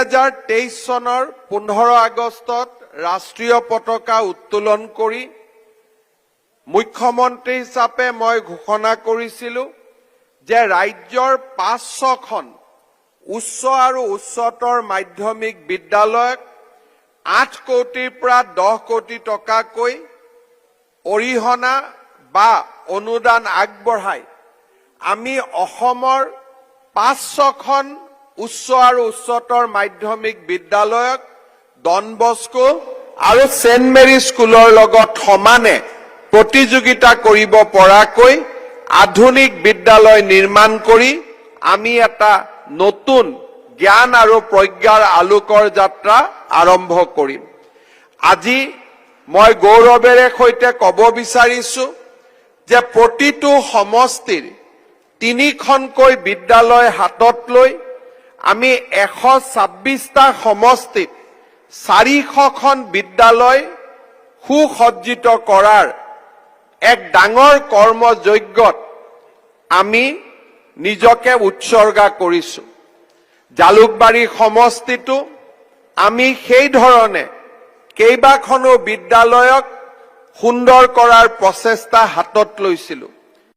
2023 চনৰ 15 আগষ্টত ৰাষ্ট্ৰীয় পতাকা উত্তোলন কৰি মুখ্যমন্ত্ৰী হিচাপে মই ঘোষণা কৰিছিলো যে ৰাজ্যৰ 500খন উচ্চ আৰু উচ্চতৰ মাধ্যমিক বিদ্যালয়ক 8 কোটিৰ পৰা 10 কোটি টকাকৈ অৰিহণা বা অনুদান আগবঢ়াই আমি অসমৰ 500খন উচ্চ আৰু উচ্চতৰ মাধ্যমিক বিদ্যালয়ক ডন বস্কো আৰু সেন্ট মেৰী স্কুলৰ লগত সমানে প্ৰতিযোগিতা কৰিব পৰাকৈ আধুনিক বিদ্যালয় নিৰ্মাণ কৰি আমি এটা নতুন জ্ঞান আৰু প্ৰজ্ঞাৰ আলোকৰ যাত্ৰা আৰম্ভ কৰিম। আজি মই গৌৰৱেৰে সৈতে ক'ব বিচাৰিছো যে প্ৰতিটো সমষ্টিৰ 3খনকৈ বিদ্যালয় হাতত লৈ আমি 126টা সমষ্টিত 400খন বিদ্যালয় সুসজ্জিত কৰাৰ এক ডাঙৰ কৰ্মযজ্ঞত আমি নিজকে উৎসৰ্গা কৰিছো। জালুকবাৰী সমষ্টিটো আমি সেই ধৰণে কেইবাখনো বিদ্যালয়ক সুন্দৰ কৰাৰ প্ৰচেষ্টা হাতত লৈছিলো।